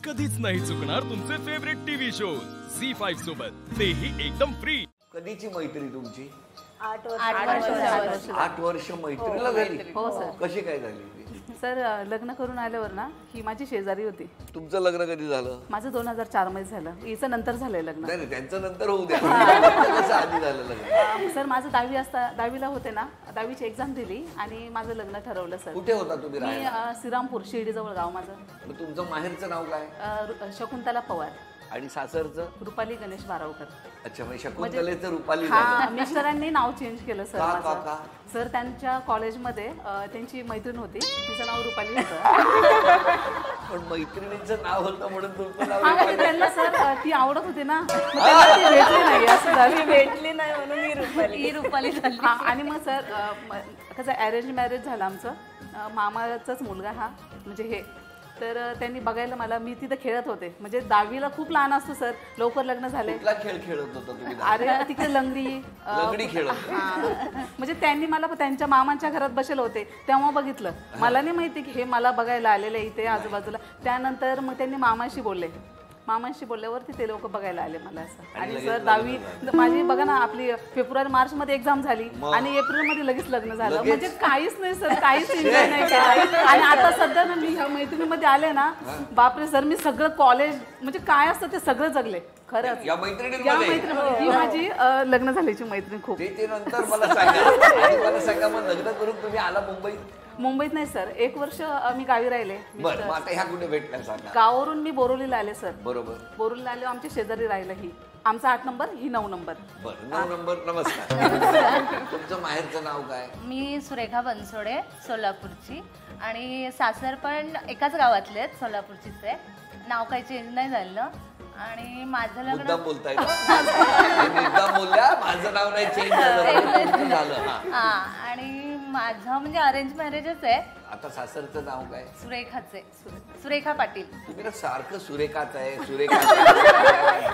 कधीच नाही चुकणार तुमचे फेवरेट टीव्ही शोज झी5 सोबत, तेही एकदम फ्री। कधीची मैत्री तुमची? 8 वर्ष 8 वर्ष मैत्रीला झाली? हो सर. कशी काय झाली? सर लग्न करून आल्यावर ना ही माझी शेजारी होती. तुमचं लग्न कधी झालं? माझं 2004 मध्ये झालं. हिचं नंतर झालंय लग्न. नाही त्यांचं नंतर होऊ द्या. कसं आधी झालं लग्न? सर माझं 10वीला होते ना, 10वीची एक्झाम दिली आणि माझं लग्न ठरवलं सर. कुठे होता तुम्ही? मी श्रीरामपूर शिर्डी जवळ गाव माझं. मग तुमचं माहेरचं नाव काय? शकुंतला पवार. आणि सासरचं? रुपाली गणेश बारावकर. अच्छा, म्हणजे शकुंतलेचं रुपाली हा, झालं. मिस्टरांनी नाव चेंज केलं सर माझं. का? सर त्यांच्या कॉलेजमध्ये त्यांची मैत्रीण होती, तिचं नाव रुपाली होतं. पण मैत्रिणीचं नाव होतं म्हणून तुमचं नाव हा, रुपाली? त्यांना सर ती आवडत होती ना, मग त्यांना ती भेटली नाही, असं झालं. भेटली नाही म्हणून ही रुपाली झाली. हा, आणि मग सर कसं अरेंज मॅरेज झालं आमचं. मामाचाच मुलगा हा, म्हणजे हे. तर त्यांनी बघायला मला, मी तिथं खेळत होते, म्हणजे 10वीला खूप लहान असतो सर, लवकर लग्न झाले. कुठला खेळ खेळत होता तुम्ही? अरे तिकडे लंगडी खेळत. म्हणजे त्यांनी मला त्यांच्या मामांच्या घरात बसले होते तेव्हा बघितलं. मला नाही माहिती की हे मला बघायला आलेले इथे आजूबाजूला. त्यानंतर मग त्यांनी मामांशी बोलल्यावरती ते लोक बघायला आले मला असं. आणि सर 10वी माझी बघा ना, आपली फेब्रुवारी मार्च मध्ये एक्झाम झाली आणि एप्रिल मध्ये लगेच लग्न झालं. म्हणजे काहीच नाही सर, काहीच एन्जॉय नाही केला. आणि आता सध्या ना मी ह्या मैत्रिणीमध्ये आले ना, बापरे सर, मी सगळं कॉलेज म्हणजे काय असतं ते सगळं जगले खरंच. या मैत्रिणीमध्ये ही माझी लग्न झाल्याची मैत्रीण खूप. ते नंतर मला सांगा मग लग्न करून तुम्ही आला मुंबईत नाही सर, 1 वर्ष मी गावी राहिले. बरं, मग आता ह्या कुठे भेटल्या सांगा? गावावरून मी बोरिवलीला आले सर. बरोबर. बोरिवलीला आले, आमच्या शेजारी राहिलं. ही आमचा 8 नंबर, ही 9 नंबर. बरं, 9 नंबर. नमस्कार. तुमचं माहेरचं नाव काय? मी सुरेखा बनसोडे, सोलापूरची. आणि सासर पण एकाच गावातले आहेत, सोलापूरचीच आहे. नाव काही चेंज नाही झालं. आणि माझं लग्न मुद्दाम बोलताय का? मुद्दाम बोलल्या, माझं नाव नाही चेंज झालं. हा, आणि माझं म्हणजे अरेंज मॅरेजच आहे. आता सासरचं नाव काय? सुरेखाचे, सुरेखा पाटील. तुम्ही ना सारखं सुरेखाच आहे, सुरेखा.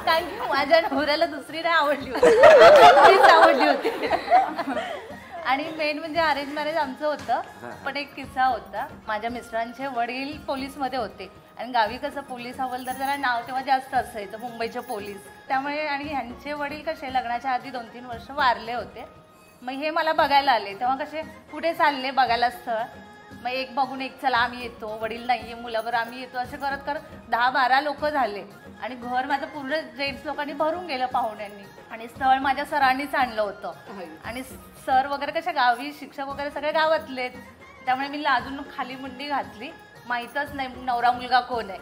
कारण की माझ्या नवऱ्याला दुसरी नाही आवडली होती, तीच आवडली होती. आणि मेन म्हणजे अरेंज मॅरेज आमचं होतं. पण एक किस्सा होता. माझ्या मिस्टरांचे वडील पोलीसमध्ये होते आणि गावी कसं पोलीस हवालदार जरा नाव तेव्हा जास्त असायचं, मुंबईचे पोलीस. त्यामुळे आणि ह्यांचे वडील कसे लग्नाच्या आधी 2-3 वर्ष वारले होते. मग हे मला बघायला आले, तेव्हा कसे कुठे चालले बघायला स्थळ. मग एक बघून एक, चला आम्ही येतो, वडील नाहीये, मुलावर आम्ही येतो, असे करत करत 10-12 लोक झाले. आणि घर माझं पूर्ण जेंट्स लोकांनी भरून गेलं पाहुण्यांनी. आणि स्थळ माझ्या सरांनीच आणलं होतं. आणि सर वगैरे कशा गावी, शिक्षक वगैरे सगळे गावातलेत. त्यामुळे मी लाजून खाली मुंडी घातली, माहीतच नाही नवरा मुलगा कोण आहे.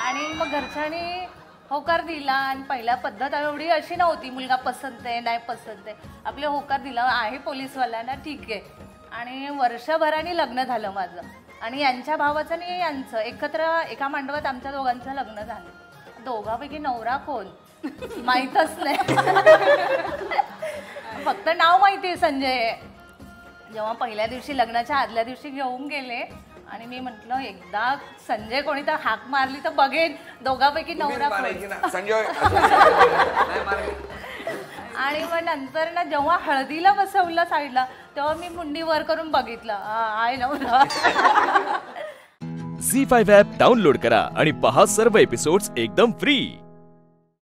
आणि मग घरच्यांनी होकार दिला. आणि पहिल्या पद्धत एवढी अशी नव्हती, मुलगा पसंत आहे नाही पसंत आहे, आपले होकार दिला, आहे पोलीसवाल्यांना, ठीक आहे. आणि वर्षभराने लग्न झालं माझं. आणि यांच्या भावाचं आणि यांचं एकत्र एका मांडवात आमच्या दोघांचं लग्न झालं. दोघांपैकी नवरा कोण माहीतच नाही. फक्त नाव माहिती आहे संजय. जेव्हा पहिल्या दिवशी लग्नाच्या आदल्या दिवशी घेऊन गेले आणि मी म्हटलं एकदा संजय कोणी तर हाक मारली तर बघेन दोघांपैकी नवरा कोण. आणि मग नंतर ना जेव्हा हळदीला बसवलं साईडला, तेव्हा मी मुंडी वर करून बघितलं, आहे नवरा. झी5 ॲप डाउनलोड करा आणि पहा सर्व एपिसोड्स एकदम फ्री.